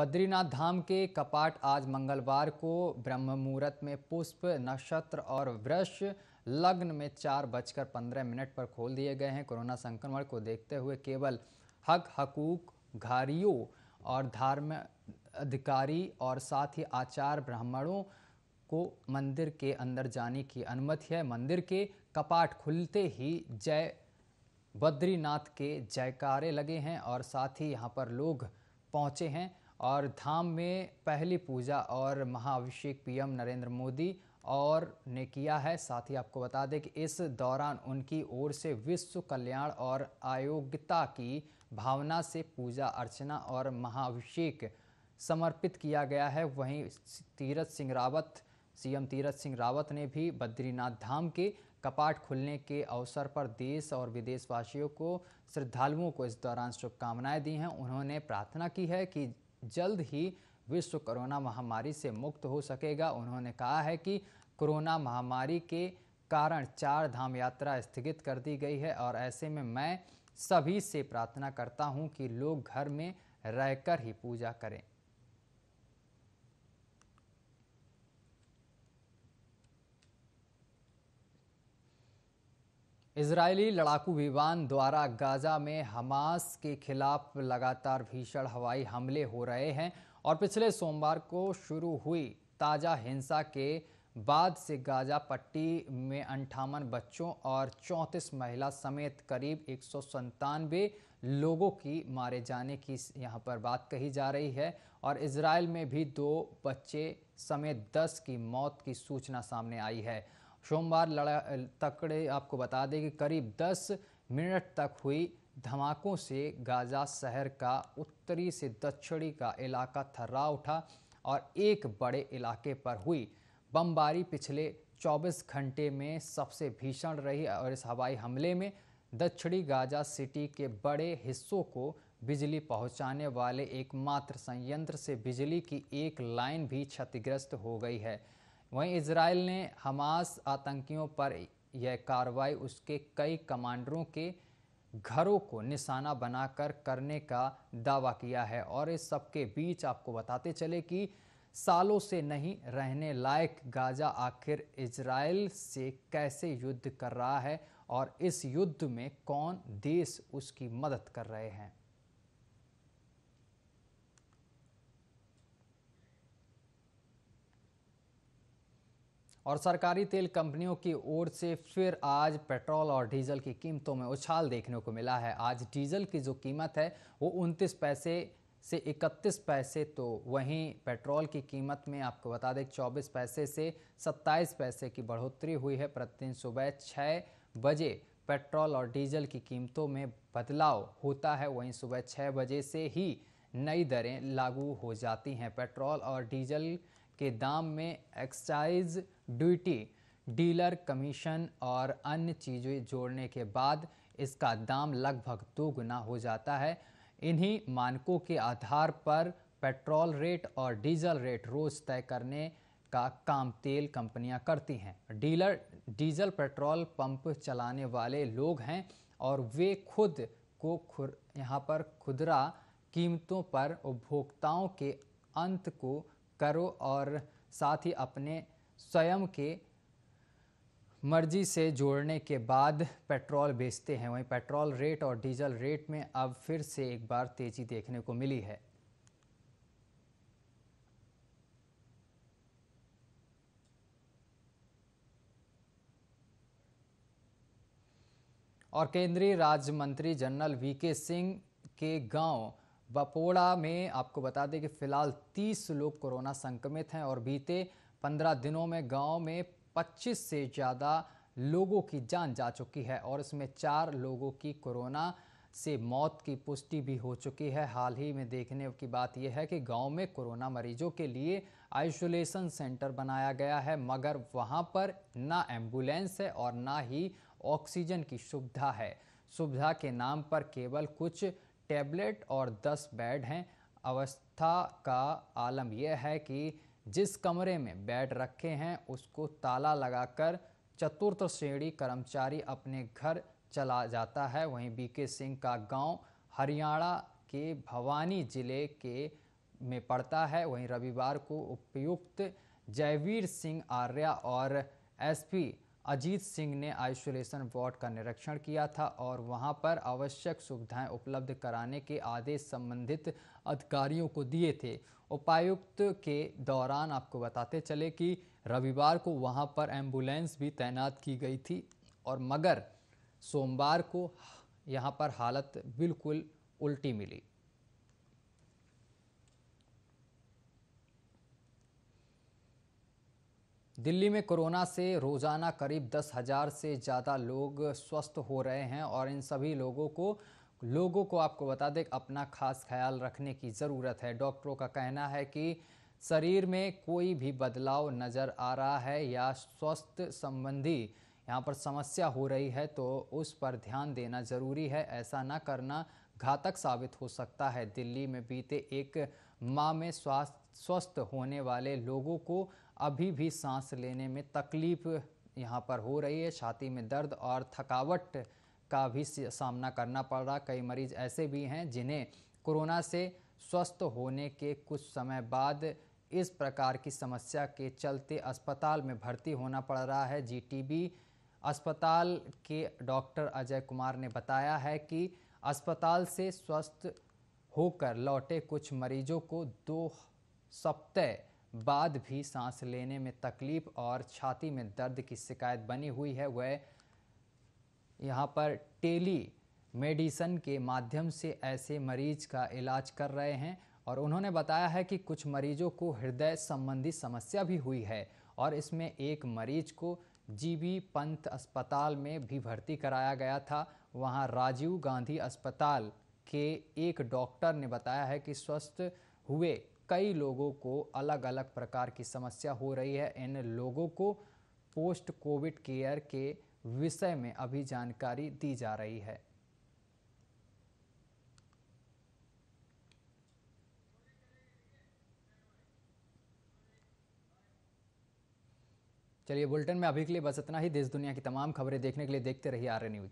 बद्रीनाथ धाम के कपाट आज मंगलवार को ब्रह्म मुहूर्त में पुष्प नक्षत्र और वृष लग्न में 4:15 पर खोल दिए गए हैं। कोरोना संक्रमण को देखते हुए केवल हक हकूक घारियों और धार्मिक अधिकारी और साथ ही आचार्य ब्राह्मणों को मंदिर के अंदर जाने की अनुमति है। मंदिर के कपाट खुलते ही जय बद्रीनाथ के जयकारे लगे हैं और साथ ही यहाँ पर लोग पहुँचे हैं और धाम में पहली पूजा और महाअभिषेक पीएम नरेंद्र मोदी और ने किया है। साथ ही आपको बता दें कि इस दौरान उनकी ओर से विश्व कल्याण और अयोग्यता की भावना से पूजा अर्चना और महाअभिषेक समर्पित किया गया है। वहीं सीएम तीरथ सिंह रावत ने भी बद्रीनाथ धाम के कपाट खुलने के अवसर पर देश और विदेशवासियों को श्रद्धालुओं को इस दौरान शुभकामनाएं दी हैं। उन्होंने प्रार्थना की है कि जल्द ही विश्व कोरोना महामारी से मुक्त हो सकेगा। उन्होंने कहा है कि कोरोना महामारी के कारण 4 धाम यात्रा स्थगित कर दी गई है और ऐसे में मैं सभी से प्रार्थना करता हूं कि लोग घर में रहकर ही पूजा करें। इजरायली लड़ाकू विमान द्वारा गाजा में हमास के खिलाफ लगातार भीषण हवाई हमले हो रहे हैं और पिछले सोमवार को शुरू हुई ताज़ा हिंसा के बाद से गाजा पट्टी में 58 बच्चों और 34 महिला समेत करीब 197 लोगों की मारे जाने की यहां पर बात कही जा रही है और इजराइल में भी 2 बच्चे समेत 10 की मौत की सूचना सामने आई है। सोमवार तकड़े आपको बता दें कि करीब 10 मिनट तक हुई धमाकों से गाजा शहर का उत्तरी से दक्षिणी का इलाका थर्रा उठा और एक बड़े इलाके पर हुई बमबारी पिछले 24 घंटे में सबसे भीषण रही और इस हवाई हमले में दक्षिणी गाजा सिटी के बड़े हिस्सों को बिजली पहुंचाने वाले एकमात्र संयंत्र से बिजली की एक लाइन भी क्षतिग्रस्त हो गई है। वहीं इजराइल ने हमास आतंकियों पर यह कार्रवाई उसके कई कमांडरों के घरों को निशाना बनाकर करने का दावा किया है और इस सबके बीच आपको बताते चले कि सालों से नहीं रहने लायक गाजा आखिर इजराइल से कैसे युद्ध कर रहा है और इस युद्ध में कौन देश उसकी मदद कर रहे हैं। और सरकारी तेल कंपनियों की ओर से फिर आज पेट्रोल और डीजल की कीमतों में उछाल देखने को मिला है। आज डीजल की जो कीमत है वो 29 पैसे से 31 पैसे, तो वहीं पेट्रोल की कीमत में आपको बता दें 24 पैसे से 27 पैसे की बढ़ोतरी हुई है। प्रतिदिन सुबह 6 बजे पेट्रोल और डीजल की कीमतों में बदलाव होता है। वहीं सुबह 6 बजे से ही नई दरें लागू हो जाती हैं। पेट्रोल और डीजल के दाम में एक्साइज ड्यूटी, डीलर कमीशन और अन्य चीज़ें जोड़ने के बाद इसका दाम लगभग 2 गुना हो जाता है। इन्हीं मानकों के आधार पर पेट्रोल रेट और डीजल रेट रोज तय करने का काम तेल कंपनियां करती हैं। डीलर डीजल पेट्रोल पंप चलाने वाले लोग हैं और वे खुद को यहाँ पर खुदरा कीमतों पर उपभोक्ताओं के अंत को करो और साथ ही अपने स्वयं के मर्जी से जोड़ने के बाद पेट्रोल बेचते हैं। वहीं पेट्रोल रेट और डीजल रेट में अब फिर से एक बार तेजी देखने को मिली है। और केंद्रीय राज्य मंत्री जनरल वीके सिंह के गांव बपोड़ा में आपको बता दें कि फिलहाल 30 लोग कोरोना संक्रमित हैं और बीते 15 दिनों में गांव में 25 से ज़्यादा लोगों की जान जा चुकी है और इसमें 4 लोगों की कोरोना से मौत की पुष्टि भी हो चुकी है। हाल ही में देखने की बात यह है कि गांव में कोरोना मरीजों के लिए आइसोलेशन सेंटर बनाया गया है, मगर वहां पर ना एम्बुलेंस है और ना ही ऑक्सीजन की सुविधा है। सुविधा के नाम पर केवल कुछ टैबलेट और 10 बेड हैं। अवस्था का आलम यह है कि जिस कमरे में बेड रखे हैं उसको ताला लगाकर चतुर्थ श्रेणी कर्मचारी अपने घर चला जाता है। वहीं बीके सिंह का गांव हरियाणा के भवानी जिले के में पड़ता है। वहीं रविवार को उपायुक्त जयवीर सिंह आर्या और एसपी अजीत सिंह ने आइसोलेशन वार्ड का निरीक्षण किया था और वहां पर आवश्यक सुविधाएं उपलब्ध कराने के आदेश संबंधित अधिकारियों को दिए थे। उपायुक्त के दौरान आपको बताते चले कि रविवार को वहां पर एम्बुलेंस भी तैनात की गई थी और मगर सोमवार को यहां पर हालत बिल्कुल उल्टी मिली। दिल्ली में कोरोना से रोजाना करीब 10,000 से ज़्यादा लोग स्वस्थ हो रहे हैं और इन सभी लोगों को आपको बता दें अपना खास ख्याल रखने की ज़रूरत है। डॉक्टरों का कहना है कि शरीर में कोई भी बदलाव नज़र आ रहा है या स्वास्थ्य संबंधी यहाँ पर समस्या हो रही है तो उस पर ध्यान देना ज़रूरी है। ऐसा न करना घातक साबित हो सकता है। दिल्ली में बीते एक माह में स्वस्थ होने वाले लोगों को अभी भी सांस लेने में तकलीफ यहाँ पर हो रही है। छाती में दर्द और थकावट का भी सामना करना पड़ रहा। कई मरीज ऐसे भी हैं जिन्हें कोरोना से स्वस्थ होने के कुछ समय बाद इस प्रकार की समस्या के चलते अस्पताल में भर्ती होना पड़ रहा है। जीटीबी अस्पताल के डॉक्टर अजय कुमार ने बताया है कि अस्पताल से स्वस्थ होकर लौटे कुछ मरीजों को 2 सप्ताह बाद भी सांस लेने में तकलीफ और छाती में दर्द की शिकायत बनी हुई है। वह यहाँ पर टेली मेडिसिन के माध्यम से ऐसे मरीज का इलाज कर रहे हैं और उन्होंने बताया है कि कुछ मरीजों को हृदय संबंधी समस्या भी हुई है और इसमें एक मरीज को जीबी पंत अस्पताल में भी भर्ती कराया गया था। वहाँ राजीव गांधी अस्पताल के एक डॉक्टर ने बताया है कि स्वस्थ हुए कई लोगों को अलग अलग प्रकार की समस्या हो रही है। इन लोगों को पोस्ट कोविड केयर के विषय में अभी जानकारी दी जा रही है। चलिए बुलेटिन में अभी के लिए बस इतना ही। देश दुनिया की तमाम खबरें देखने के लिए देखते रहिए आर्य न्यूज।